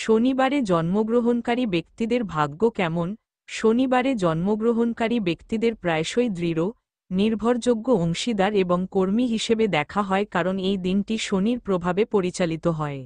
শনিবারে জন্মগ্রহণকারী ব্যক্তিদের ভাগ্য কেমন? শনিবারে জন্মগ্রহণকারী ব্যক্তিদের প্রায়শই দৃঢ়, নির্ভরযোগ্য অংশীদার এবং কর্মী হিসেবে দেখা হয় কারণ এই দিনটি শনির প্রভাবে পরিচালিত হয়।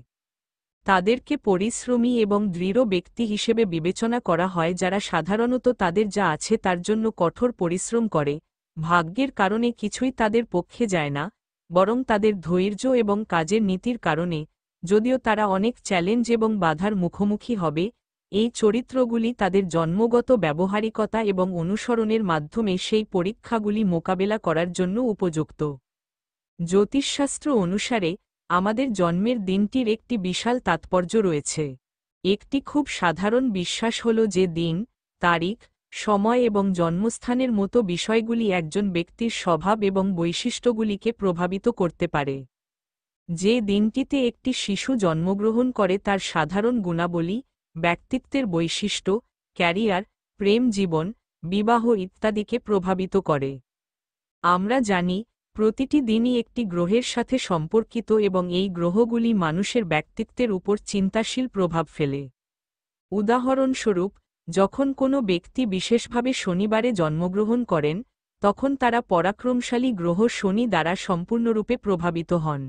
তাদেরকে পরিশ্রমী এবং দৃঢ় ব্যক্তি হিসেবে বিবেচনা করা হয় যারা সাধারণত তাদের যা আছে তার জন্য কঠোর পরিশ্রম করে। ভাগ্যের কারণে কিছুই তাদের পক্ষে যায় না, বরং তাদের ধৈর্য এবং কাজের নীতির কারণে, যদিও তারা অনেক চ্যালেঞ্জ এবং বাধার মুখোমুখি হবে। এই চরিত্রগুলি তাদের জন্মগত ব্যবহারিকতা এবং অনুসরণের মাধ্যমে সেই পরীক্ষাগুলি মোকাবেলা করার জন্য উপযুক্ত। জ্যোতিষশাস্ত্র অনুসারে আমাদের জন্মের দিনটির একটি বিশাল তাৎপর্য রয়েছে। একটি খুব সাধারণ বিশ্বাস হল যে দিন, তারিখ, সময় এবং জন্মস্থানের মতো বিষয়গুলি একজন ব্যক্তির স্বভাব এবং বৈশিষ্ট্যগুলিকে প্রভাবিত করতে পারে। যে দিনটিতে একটি শিশু জন্মগ্রহণ করে তার সাধারণ গুণাবলী, ব্যক্তিত্বের বৈশিষ্ট্য, ক্যারিয়ার, প্রেম জীবন, বিবাহ ইত্যাদিকে প্রভাবিত করে। আমরা জানি, প্রতিটি দিনই একটি গ্রহের সাথে সম্পর্কিত এবং এই গ্রহগুলি মানুষের ব্যক্তিত্বের উপর চিন্তাশীল প্রভাব ফেলে। উদাহরণস্বরূপ, যখন কোনো ব্যক্তি বিশেষভাবে শনিবারে জন্মগ্রহণ করেন, তখন তারা পরাক্রমশালী গ্রহ শনি দ্বারা সম্পূর্ণরূপে প্রভাবিত হন।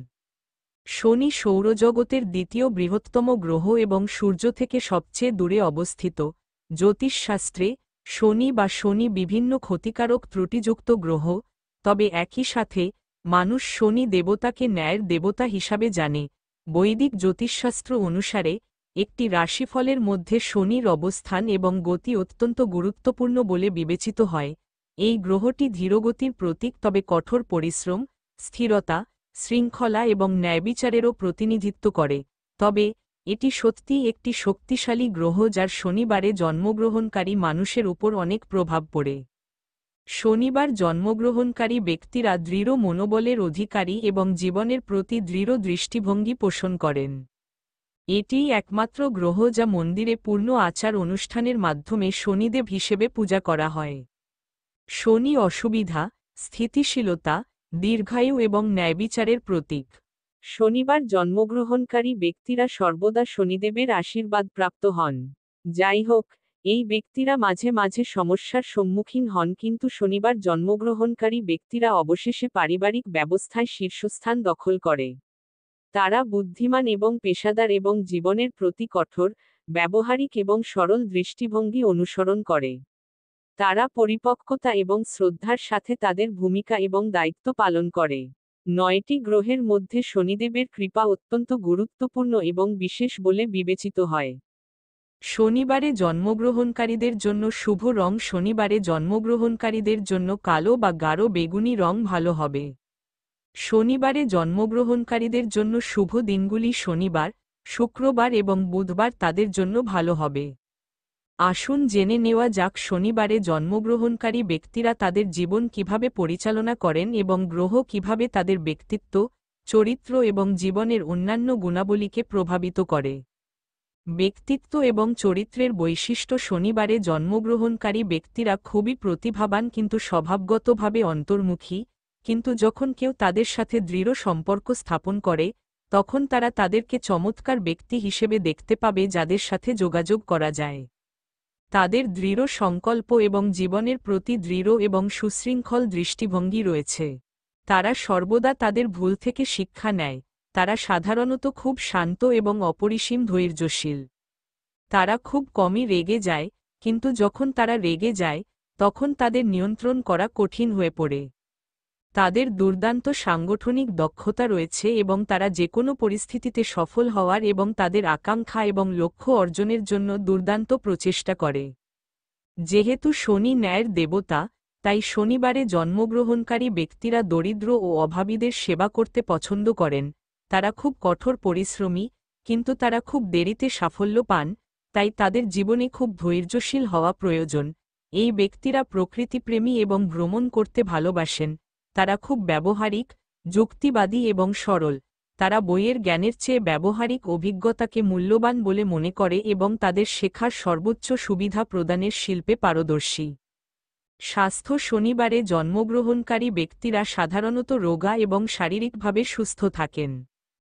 শনি সৌরজগতের দ্বিতীয় বৃহত্তম গ্রহ এবং সূর্য থেকে সবচেয়ে দূরে অবস্থিত। জ্যোতিষশাস্ত্রে শনি বা শনি বিভিন্ন ক্ষতিকারক ত্রুটিযুক্ত গ্রহ, তবে একই সাথে মানুষ শনি দেবতাকে ন্যায়ের দেবতা হিসাবে জানে। বৈদিক জ্যোতিষশাস্ত্র অনুসারে একটি রাশিফলের মধ্যে শনির অবস্থান এবং গতি অত্যন্ত গুরুত্বপূর্ণ বলে বিবেচিত হয়। এই গ্রহটি ধীরগতির প্রতীক তবে কঠোর পরিশ্রম, স্থিরতা, শৃঙ্খলা এবং ন্যায়বিচারেরও প্রতিনিধিত্ব করে। তবে এটি সত্যিই একটি শক্তিশালী গ্রহ যার শনিবারে জন্মগ্রহণকারী মানুষের উপর অনেক প্রভাব পড়ে। শনিবার জন্মগ্রহণকারী ব্যক্তিরা দৃঢ় মনোবলের অধিকারী এবং জীবনের প্রতি দৃঢ় দৃষ্টিভঙ্গি পোষণ করেন। এটিই একমাত্র গ্রহ যা মন্দিরে পূর্ণ আচার অনুষ্ঠানের মাধ্যমে শনিদেব হিসেবে পূজা করা হয়। শনি অসুবিধা, স্থিতিশীলতা, দীর্ঘায়ু এবং ন্যায়বিচারের প্রতীক। শনিবার জন্মগ্রহণকারী ব্যক্তিরা সর্বদা শনিদেবের আশীর্বাদপ্রাপ্ত হন। যাই হোক, এই ব্যক্তিরা মাঝে মাঝে সমস্যার সম্মুখীন হন কিন্তু শনিবার জন্মগ্রহণকারী ব্যক্তিরা অবশেষে পারিবারিক ব্যবস্থায় শীর্ষস্থান দখল করে। তারা বুদ্ধিমান এবং পেশাদার এবং জীবনের প্রতি কঠোর, ব্যবহারিক এবং সরল দৃষ্টিভঙ্গি অনুসরণ করে। তারা পরিপক্কতা এবং শ্রদ্ধার সাথে তাদের ভূমিকা এবং দায়িত্ব পালন করে। 9টি গ্রহের মধ্যে শনিদেবের কৃপা অত্যন্ত গুরুত্বপূর্ণ এবং বিশেষ বলে বিবেচিত হয়। শনিবারে জন্মগ্রহণকারীদের জন্য শুভ রং শনিবারে জন্মগ্রহণকারীদের জন্য কালো বা গাঢ় বেগুনি রং ভালো হবে। শনিবারে জন্মগ্রহণকারীদের জন্য শুভ দিনগুলি শনিবার, শুক্রবার এবং বুধবার তাদের জন্য ভালো হবে। আসুন জেনে নেওয়া যাক শনিবারে জন্মগ্রহণকারী ব্যক্তিরা তাদের জীবন কিভাবে পরিচালনা করেন এবং গ্রহ কিভাবে তাদের ব্যক্তিত্ব, চরিত্র এবং জীবনের অন্যান্য গুণাবলীকে প্রভাবিত করে। ব্যক্তিত্ব এবং চরিত্রের বৈশিষ্ট্য শনিবারে জন্মগ্রহণকারী ব্যক্তিরা খুবই প্রতিভাবান কিন্তু স্বভাবগতভাবে অন্তর্মুখী, কিন্তু যখন কেউ তাদের সাথে দৃঢ় সম্পর্ক স্থাপন করে, তখন তারা তাদেরকে চমৎকার ব্যক্তি হিসেবে দেখতে পাবে যাদের সাথে যোগাযোগ করা যায়। তাদের দৃঢ় সংকল্প এবং জীবনের প্রতি দৃঢ় এবং সুশৃঙ্খল দৃষ্টিভঙ্গি রয়েছে। তারা সর্বদা তাদের ভুল থেকে শিক্ষা নেয়। তারা সাধারণত খুব শান্ত এবং অপরিসীম ধৈর্যশীল। তারা খুব কমই রেগে যায়, কিন্তু যখন তারা রেগে যায়, তখন তাদের নিয়ন্ত্রণ করা কঠিন হয়ে পড়ে। তাদের দুর্দান্ত সাংগঠনিক দক্ষতা রয়েছে এবং তারা যেকোনো পরিস্থিতিতে সফল হওয়ার এবং তাদের আকাঙ্ক্ষা এবং লক্ষ্য অর্জনের জন্য দুর্দান্ত প্রচেষ্টা করে। যেহেতু শনি ন্যায়ের দেবতা, তাই শনিবারে জন্মগ্রহণকারী ব্যক্তিরা দরিদ্র ও অভাবীদের সেবা করতে পছন্দ করেন। তারা খুব কঠোর পরিশ্রমী, কিন্তু তারা খুব দেরিতে সাফল্য পান, তাই তাদের জীবনে খুব ধৈর্যশীল হওয়া প্রয়োজন। এই ব্যক্তিরা প্রকৃতিপ্রেমী এবং ভ্রমণ করতে ভালোবাসেন। তারা খুব ব্যবহারিক, যুক্তিবাদী এবং সরল। তারা বইয়ের জ্ঞানের চেয়ে ব্যবহারিক অভিজ্ঞতাকে মূল্যবান বলে মনে করে এবং তাদের শেখার সর্বোচ্চ সুবিধা প্রদানের শিল্পে পারদর্শী। স্বাস্থ্য শনিবারে জন্মগ্রহণকারী ব্যক্তিরা সাধারণত রোগা এবং শারীরিকভাবে সুস্থ থাকেন।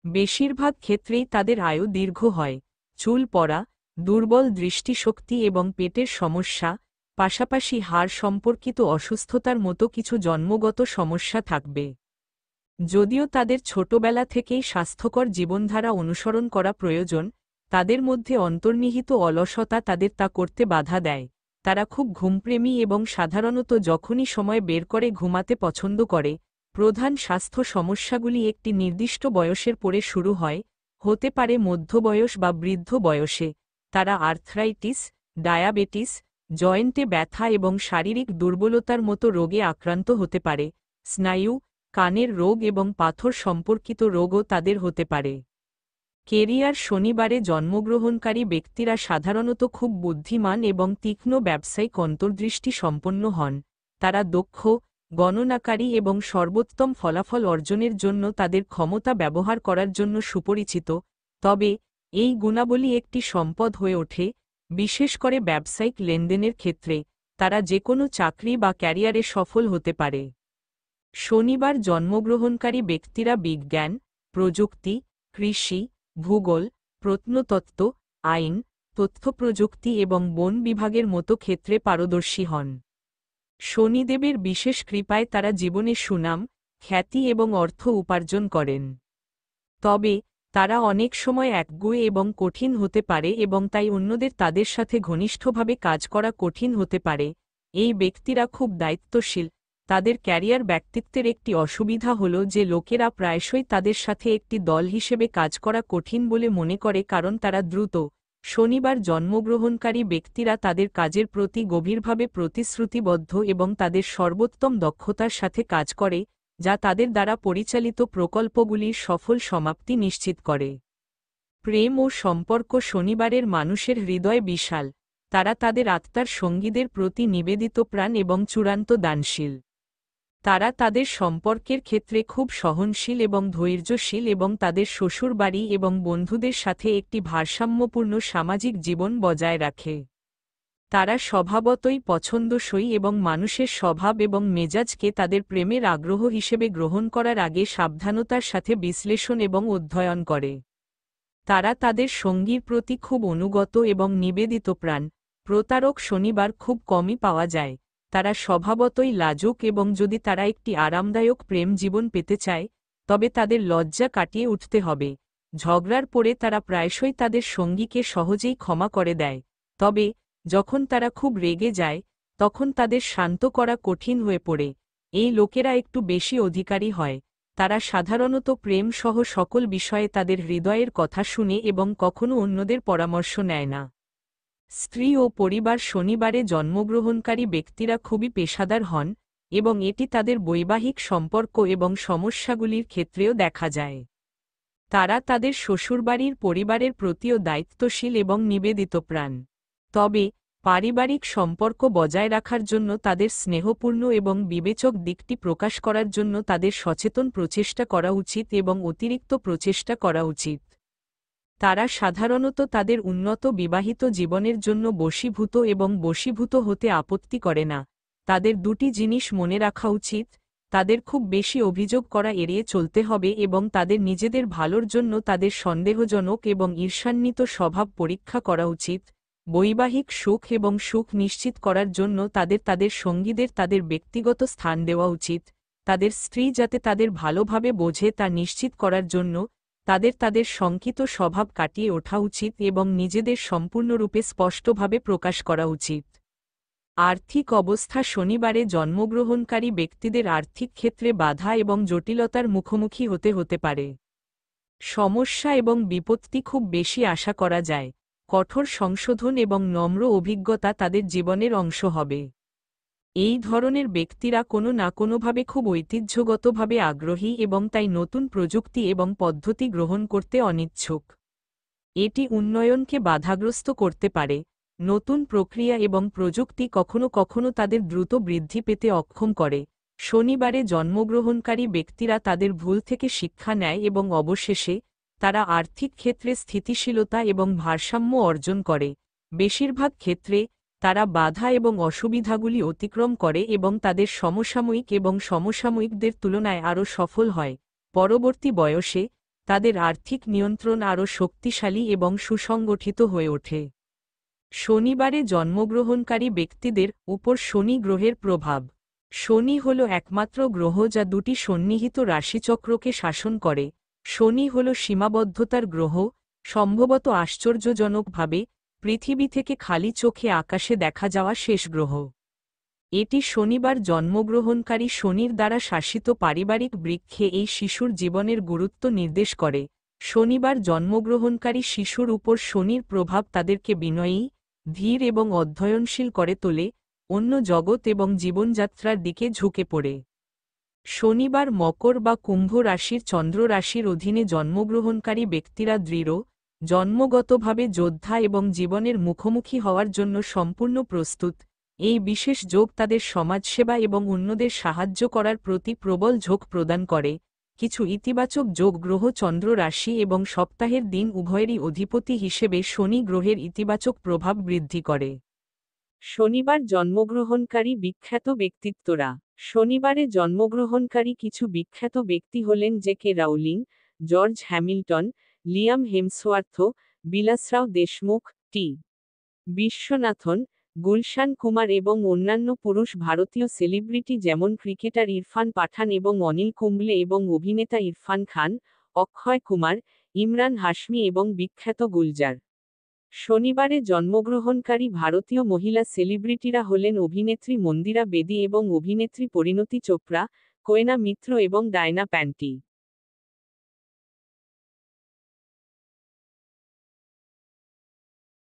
বেশিরভাগ ক্ষেত্রেই তাদের আয়ু দীর্ঘ হয়। চুল পড়া, দুর্বল দৃষ্টিশক্তি এবং পেটের সমস্যা, পাশাপাশি হাড় সম্পর্কিত অসুস্থতার মতো কিছু জন্মগত সমস্যা থাকবে। যদিও তাদের ছোটবেলা থেকেই স্বাস্থ্যকর জীবনধারা অনুসরণ করা প্রয়োজন, তাদের মধ্যে অন্তর্নিহিত অলসতা তাদের তা করতে বাধা দেয়। তারা খুব ঘুমপ্রেমী এবং সাধারণত যখনই সময় বের করে ঘুমাতে পছন্দ করে। প্রধান স্বাস্থ্য সমস্যাগুলি একটি নির্দিষ্ট বয়সের পরে শুরু হয়, হতে পারে মধ্যবয়স বা বৃদ্ধ বয়সে। তারা আর্থ্রাইটিস, ডায়াবেটিস, জয়েন্টে ব্যথা এবং শারীরিক দুর্বলতার মতো রোগে আক্রান্ত হতে পারে। স্নায়ু, কানের রোগ এবং পাথর সম্পর্কিত রোগও তাদের হতে পারে। কেরিয়ার শনিবারে জন্মগ্রহণকারী ব্যক্তিরা সাধারণত খুব বুদ্ধিমান এবং তীক্ষ্ণ ব্যবসায়িক অন্তর্দৃষ্টি সম্পন্ন হন। তারা দক্ষ, গণনাকারী এবং সর্বোত্তম ফলাফল অর্জনের জন্য তাদের ক্ষমতা ব্যবহার করার জন্য সুপরিচিত। তবে এই গুণাবলী একটি সম্পদ হয়ে ওঠে, বিশেষ করে ব্যবসায়িক লেনদেনের ক্ষেত্রে। তারা যে কোনো চাকরি বা ক্যারিয়ারে সফল হতে পারে। শনিবার জন্মগ্রহণকারী ব্যক্তিরা বিজ্ঞান, প্রযুক্তি, কৃষি, ভূগোল, প্রত্নতত্ত্ব, আইন, তথ্যপ্রযুক্তি এবং বন বিভাগের মতো ক্ষেত্রে পারদর্শী হন। শনিদেবের বিশেষ কৃপায় তারা জীবনে সুনাম, খ্যাতি এবং অর্থ উপার্জন করেন। তবে তারা অনেক সময় একগুঁয়ে এবং কঠিন হতে পারে এবং তাই অন্যদের তাদের সাথে ঘনিষ্ঠভাবে কাজ করা কঠিন হতে পারে। এই ব্যক্তিরা খুব দায়িত্বশীল। তাদের ক্যারিয়ার ব্যক্তিত্বের একটি অসুবিধা হল যে লোকেরা প্রায়শই তাদের সাথে একটি দল হিসেবে কাজ করা কঠিন বলে মনে করে, কারণ তারা দ্রুত। শনিবার জন্মগ্রহণকারী ব্যক্তিরা তাদের কাজের প্রতি গভীরভাবে প্রতিশ্রুতিবদ্ধ এবং তাদের সর্বোত্তম দক্ষতার সাথে কাজ করে, যা তাদের দ্বারা পরিচালিত প্রকল্পগুলির সফল সমাপ্তি নিশ্চিত করে। প্রেম ও সম্পর্ক শনিবারের মানুষের হৃদয় বিশাল। তারা তাদের আত্মার সঙ্গীদের প্রতি নিবেদিত প্রাণ এবং চূড়ান্ত দানশীল। তারা তাদের সম্পর্কের ক্ষেত্রে খুব সহনশীল এবং ধৈর্যশীল এবং তাদের শ্বশুরবাড়ি এবং বন্ধুদের সাথে একটি ভারসাম্যপূর্ণ সামাজিক জীবন বজায় রাখে। তারা স্বভাবতই পছন্দসই এবং মানুষের স্বভাব এবং মেজাজকে তাদের প্রেমের আগ্রহ হিসেবে গ্রহণ করার আগে সাবধানতার সাথে বিশ্লেষণ এবং অধ্যয়ন করে। তারা তাদের সঙ্গীর প্রতি খুব অনুগত এবং নিবেদিত প্রাণ। প্রতারক শনিবার খুব কমই পাওয়া যায়। তারা স্বভাবতই লাজুক এবং যদি তারা একটি আরামদায়ক প্রেম জীবন পেতে চায়, তবে তাদের লজ্জা কাটিয়ে উঠতে হবে। ঝগড়ার পরে তারা প্রায়শই তাদের সঙ্গীকে সহজেই ক্ষমা করে দেয়। তবে যখন তারা খুব রেগে যায়, তখন তাদের শান্ত করা কঠিন হয়ে পড়ে। এই লোকেরা একটু বেশি অধিকারী হয়। তারা সাধারণত প্রেম সহ সকল বিষয়ে তাদের হৃদয়ের কথা শুনে এবং কখনো অন্যদের পরামর্শ নেয় না। স্ত্রী ও পরিবার শনিবারে জন্মগ্রহণকারী ব্যক্তিরা খুবই পেশাদার হন এবং এটি তাদের বৈবাহিক সম্পর্ক এবং সমস্যাগুলির ক্ষেত্রেও দেখা যায়। তারা তাদের শ্বশুরবাড়ির পরিবারের প্রতিও দায়িত্বশীল এবং নিবেদিত প্রাণ। তবে পারিবারিক সম্পর্ক বজায় রাখার জন্য তাদের স্নেহপূর্ণ এবং বিবেচক দিকটি প্রকাশ করার জন্য তাদের সচেতন প্রচেষ্টা করা উচিত এবং অতিরিক্ত প্রচেষ্টা করা উচিত। তারা সাধারণত তাদের উন্নত বিবাহিত জীবনের জন্য বশীভূত এবং বশীভূত হতে আপত্তি করে না। তাদের দুটি জিনিস মনে রাখা উচিত: তাদের খুব বেশি অভিযোগ করা এড়িয়ে চলতে হবে এবং তাদের নিজেদের ভালোর জন্য তাদের সন্দেহজনক এবং ঈর্ষান্বিত স্বভাব পরীক্ষা করা উচিত। বৈবাহিক সুখ এবং সুখ নিশ্চিত করার জন্য তাদের সঙ্গীদের তাদের ব্যক্তিগত স্থান দেওয়া উচিত। তাদের স্ত্রী যাতে তাদের ভালোভাবে বোঝে তা নিশ্চিত করার জন্য তাদের শঙ্কিত স্বভাব কাটিয়ে ওঠা উচিত এবং নিজেদের সম্পূর্ণরূপে স্পষ্টভাবে প্রকাশ করা উচিত। আর্থিক অবস্থা শনিবারে জন্মগ্রহণকারী ব্যক্তিদের আর্থিক ক্ষেত্রে বাধা এবং জটিলতার মুখোমুখি হতে পারে। সমস্যা এবং বিপত্তি খুব বেশি আশা করা যায়। কঠোর সংশোধন এবং নম্র অভিজ্ঞতা তাদের জীবনের অংশ হবে। এই ধরনের ব্যক্তিরা কোনো না কোনোভাবে খুব ঐতিহ্যগতভাবে আগ্রহী এবং তাই নতুন প্রযুক্তি এবং পদ্ধতি গ্রহণ করতে অনিচ্ছুক। এটি উন্নয়নকে বাধাগ্রস্ত করতে পারে। নতুন প্রক্রিয়া এবং প্রযুক্তি কখনো কখনো তাদের দ্রুত বৃদ্ধি পেতে অক্ষম করে। শনিবারে জন্মগ্রহণকারী ব্যক্তিরা তাদের ভুল থেকে শিক্ষা নেয় এবং অবশেষে তারা আর্থিক ক্ষেত্রে স্থিতিশীলতা এবং ভারসাম্য অর্জন করে। বেশিরভাগ ক্ষেত্রে তারা বাধা এবং অসুবিধাগুলি অতিক্রম করে এবং তাদের সমসাময়িক এবং সমসাময়িকদের তুলনায় আরও সফল হয়। পরবর্তী বয়সে তাদের আর্থিক নিয়ন্ত্রণ আরও শক্তিশালী এবং সুসংগঠিত হয়ে ওঠে। শনিবারে জন্মগ্রহণকারী ব্যক্তিদের উপর শনি গ্রহের প্রভাব। শনি হল একমাত্র গ্রহ যা দুটি সন্নিহিত রাশিচক্রকে শাসন করে। শনি হল সীমাবদ্ধতার গ্রহ, সম্ভবত আশ্চর্যজনকভাবে পৃথিবী থেকে খালি চোখে আকাশে দেখা যাওয়া শেষ গ্রহ। এটি শনিবার জন্মগ্রহণকারী শনির দ্বারা শাসিত পারিবারিক বৃক্ষে এই শিশুর জীবনের গুরুত্ব নির্দেশ করে। শনিবার জন্মগ্রহণকারী শিশুর উপর শনির প্রভাব তাদেরকে বিনয়ী, ধীর এবং অধ্যয়নশীল করে তোলে, অন্য জগৎ এবং জীবনযাত্রার দিকে ঝুঁকে পড়ে। শনিবার মকর বা কুম্ভ রাশির চন্দ্র রাশির অধীনে জন্মগ্রহণকারী ব্যক্তিরা দৃঢ়, জন্মগতভাবে যোদ্ধা এবং জীবনের মুখোমুখি হওয়ার জন্য সম্পূর্ণ প্রস্তুত। এই বিশেষ যোগ তাদের সমাজসেবা এবং অন্যদের সাহায্য করার প্রতি প্রবল ঝোঁক প্রদান করে। কিছু ইতিবাচক যোগ গ্রহ চন্দ্র রাশি এবং সপ্তাহের দিন উভয়েরই অধিপতি হিসেবে শনি গ্রহের ইতিবাচক প্রভাব বৃদ্ধি করে। শনিবার জন্মগ্রহণকারী বিখ্যাত ব্যক্তিত্বরা। শনিবারে জন্মগ্রহণকারী কিছু বিখ্যাত ব্যক্তি হলেন J K. Rowling, George Hamilton, Liam Hemsworth, Vilasrao Deshmukh, T. Viswanathan, Gulshan Kumar এবং অন্যান্য পুরুষ ভারতীয় সেলিব্রিটি যেমন ক্রিকেটার ইরফান পাঠান এবং অনিল কুম্বলে এবং অভিনেতা ইরফান খান, অক্ষয় কুমার, ইমরান হাশমি এবং বিখ্যাত গুলজার। শনিবারে জন্মগ্রহণকারী ভারতীয় মহিলা সেলিব্রিটিরা হলেন অভিনেত্রী মন্দিরা বেদি এবং অভিনেত্রী পরিণতি চোপড়া, কোয়েনা মিত্র এবং ডায়না প্যান্টি।